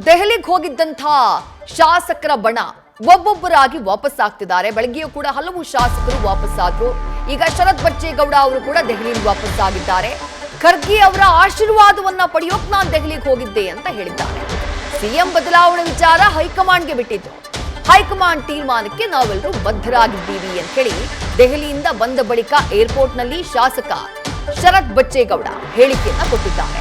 ದೆಹಲಿಗೆ ಹೋಗಿದ್ದಂಥ ಶಾಸಕರ ಬಣ ಒಬ್ಬೊಬ್ಬರಾಗಿ ವಾಪಸ್ ಆಗ್ತಿದ್ದಾರೆ. ಬೆಳಗ್ಗೆಯೂ ಕೂಡ ಹಲವು ಶಾಸಕರು ವಾಪಸ್ ಆದ್ರು. ಈಗ ಶರತ್ ಬಚ್ಚೇಗೌಡ ಅವರು ಕೂಡ ದೆಹಲಿಗೆ ವಾಪಸ್ ಆಗಿದ್ದಾರೆ. ಖರ್ಗೆ ಅವರ ಆಶೀರ್ವಾದವನ್ನ ಪಡೆಯೋಕ್ ನಾನು ದೆಹಲಿಗೆ ಹೋಗಿದ್ದೆ ಅಂತ ಹೇಳಿದ್ದಾರೆ. ಸಿಎಂ ಬದಲಾವಣೆ ವಿಚಾರ ಹೈಕಮಾಂಡ್ಗೆ ಬಿಟ್ಟಿದ್ದು. ಹೈಕಮಾಂಡ್ ತೀರ್ಮಾನಕ್ಕೆ ನಾವೆಲ್ಲರೂ ಬದ್ಧರಾಗಿದ್ದೀವಿ ಅಂತ ಹೇಳಿ ದೆಹಲಿಯಿಂದ ಬಂದ ಬಳಿಕ ಏರ್ಪೋರ್ಟ್ನಲ್ಲಿ ಶಾಸಕ ಶರತ್ ಬಚ್ಚೇಗೌಡ ಹೇಳಿಕೆಯನ್ನ ಕೊಟ್ಟಿದ್ದಾರೆ.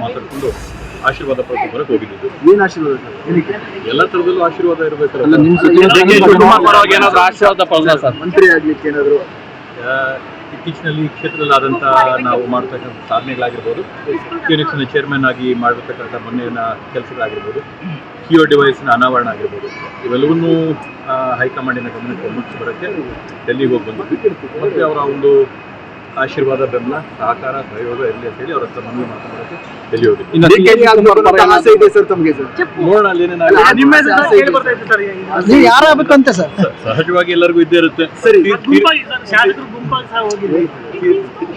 ಮಾತಾಡ್ಕೊಂಡು ಆಶೀರ್ವಾದ ಪಡೆದು ಹೊರಗೆ ಹೋಗಿದ್ದು. ಏನ್ ಆಶೀರ್ವಾದ? ಎಲ್ಲ ತರದಲ್ಲೂ ಆಶೀರ್ವಾದ ಇರಬೇಕಲ್ಲ. ಮಂತ್ರಿ ಆಗ್ಲಿಕ್ಕೆ ಏನಾದ್ರು ಇತ್ತೀಚಿನಲ್ಲಿ ಕ್ಷೇತ್ರದಲ್ಲಾದಂಥ ನಾವು ಮಾಡತಕ್ಕಂಥ ಸಾಧನೆಗಳಾಗಿರ್ಬೋದು, ಕ್ಯೂನಿಕ್ಸ್ನ ಚೇರ್ಮನ್ ಆಗಿ ಮಾಡಿರ್ತಕ್ಕಂಥ ಮೊನ್ನೆಯ ಕೆಲಸಗಳಾಗಿರ್ಬೋದು, ಕಿಯೋ ಡಿವೈಸ್ನ ಅನಾವರಣ ಆಗಿರ್ಬೋದು, ಇವೆಲ್ಲವನ್ನೂ ಹೈಕಮಾಂಡಿನ ಗಮನಕ್ಕೆ ಮುಗಿಸಿ ಬರೋಕ್ಕೆ ಡೆಲ್ಲಿಗೆ ಹೋಗಿ ಬಂದಿದ್ದು. ಮತ್ತು ಅವರ ಒಂದು ಆಶೀರ್ವಾದ, ಬೆಂಬಲ, ಸಹಕಾರ, ಸಹಯೋಗ ಇರಲಿ ಅಂತ ಹೇಳಿ ಅವ್ರ ಹತ್ರ ಮನವಿ ಮಾಡ್ಕೊಳ್ಳೋಕೆ ಡೆಲ್ಲಿ ಹೋಗಿದ್ದು. ನೋಡೋಣ ಸಹಜವಾಗಿ ಎಲ್ಲರಿಗೂ ಇದ್ದೇ ಇರುತ್ತೆ.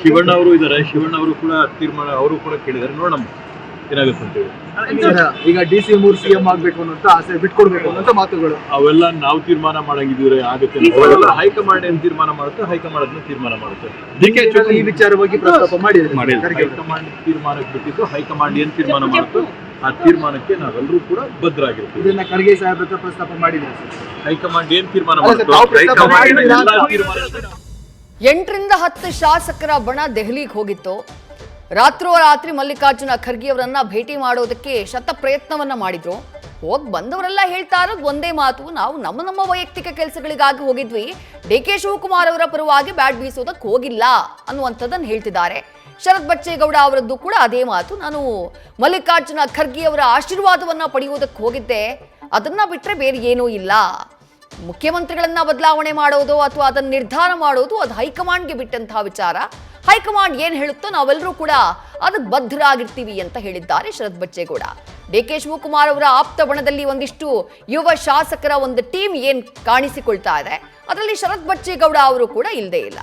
ಶಿವಣ್ಣ ಅವರು ಇದ್ದಾರೆ, ಶಿವಣ್ಣ ಅವರು ಕೂಡ ತೀರ್ಮಾನ ಅವರು ಕೂಡ ಕೇಳಿದ್ದಾರೆ. ನೋಡೋಣ ಏನಾಗುತ್ತೆ ಅಂತೇಳಿ. ಈಗ DC 3 CM ಆಗ್ಬೇಕು ಅನ್ನೋ ಆಸೆ ಬಿಟ್ಕೊಡ್ಬೇಕು ಅನ್ನೋ ಮಾತುಗಳು ಅವೆಲ್ಲ ನಾವು ತೀರ್ಮಾನ ಮಾಡಂಗಿದ್ರೆ ಆಗುತ್ತೆ. ಹೈಕಮಾಂಡ್ ಏನ್ ತೀರ್ಮಾನ ಮಾಡುತ್ತೆ, ಹೈಕಮಾಂಡ್ ಅದನ್ನ ತೀರ್ಮಾನ ಮಾಡುತ್ತೆ. ಈ ವಿಚಾರವಾಗಿ ಪ್ರಸ್ತಾಪ ಮಾಡಿದ್ರೆ ಹೈಕಮಾಂಡ್ ತೀರ್ಮಾನಕ್ಕೆ ಬಿಟ್ಟಿದ್ದು, ಹೈಕಮಾಂಡ್ ಏನ್ ತೀರ್ಮಾನ ಮಾಡುತ್ತೋ ಆ ತೀರ್ಮಾನಕ್ಕೆ ನಾವೆಲ್ಲರೂ ಕೂಡ ಬದ್ಧರಾಗಿರ್ತೀವಿ. ಇದನ್ನ ಖರ್ಗೆ ಸಾಹೇಬ್ ಹತ್ರ ಪ್ರಸ್ತಾಪ ಮಾಡಿದ್ರೆ ಹೈಕಮಾಂಡ್ ಏನ್ ತೀರ್ಮಾನ ಮಾಡುತ್ತೋ 8ರಿಂದ 10 ಶಾಸಕರ ಬಣ ದೆಹಲಿಗೆ ಹೋಗಿತ್ತು. ರಾತ್ರೋರಾತ್ರಿ ಮಲ್ಲಿಕಾರ್ಜುನ ಖರ್ಗೆ ಅವರನ್ನ ಭೇಟಿ ಮಾಡೋದಕ್ಕೆ ಶತ ಪ್ರಯತ್ನವನ್ನ ಮಾಡಿದ್ರು. ಹೋಗಿ ಬಂದವರೆಲ್ಲ ಹೇಳ್ತಾ ಇರೋದು ಒಂದೇ ಮಾತು, ನಾವು ನಮ್ಮ ವೈಯಕ್ತಿಕ ಕೆಲಸಗಳಿಗಾಗಿ ಹೋಗಿದ್ವಿ, DK ಶಿವಕುಮಾರ್ ಅವರ ಪರವಾಗಿ ಬ್ಯಾಟ್ ಬೀಸೋದಕ್ಕೆ ಹೋಗಿಲ್ಲ ಅನ್ನುವಂಥದ್ದನ್ನು ಹೇಳ್ತಿದ್ದಾರೆ. ಶರತ್ ಬಚ್ಚೇಗೌಡ ಅವರದ್ದು ಕೂಡ ಅದೇ ಮಾತು, ನಾನು ಮಲ್ಲಿಕಾರ್ಜುನ ಖರ್ಗೆ ಅವರ ಆಶೀರ್ವಾದವನ್ನ ಪಡೆಯುವುದಕ್ಕೆ ಹೋಗಿದ್ದೆ, ಅದನ್ನ ಬಿಟ್ಟರೆ ಬೇರೆ ಏನೂ ಇಲ್ಲ. ಮುಖ್ಯಮಂತ್ರಿಗಳನ್ನ ಬದಲಾವಣೆ ಮಾಡೋದು ಅಥವಾ ಅದನ್ನು ನಿರ್ಧಾರ ಮಾಡೋದು ಅದು ಹೈಕಮಾಂಡ್ಗೆ ಬಿಟ್ಟಂತಹ ವಿಚಾರ. ಹೈಕಮಾಂಡ್ ಏನ್ ಹೇಳುತ್ತೋ ನಾವೆಲ್ಲರೂ ಕೂಡ ಅದಕ್ಕೆ ಬದ್ಧರಾಗಿರ್ತೀವಿ ಅಂತ ಹೇಳಿದ್ದಾರೆ ಶರತ್ ಬಚ್ಚೇಗೌಡ. DK ಶಿವಕುಮಾರ್ ಅವರ ಆಪ್ತ ಬಣದಲ್ಲಿ ಒಂದಿಷ್ಟು ಯುವ ಶಾಸಕರ ಒಂದು ಟೀಮ್ ಏನ್ ಕಾಣಿಸಿಕೊಳ್ತಾ ಇದೆ, ಅದರಲ್ಲಿ ಶರತ್ ಬಚ್ಚೇಗೌಡ ಅವರು ಕೂಡ ಇಲ್ಲದೇ ಇಲ್ಲ.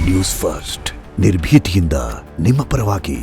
ನ್ಯೂಸ್ ಫಸ್ಟ್ ನಿರ್ಭೀತಿಯಿಂದ ನಿಮ್ಮ ಪರವಾಗಿ.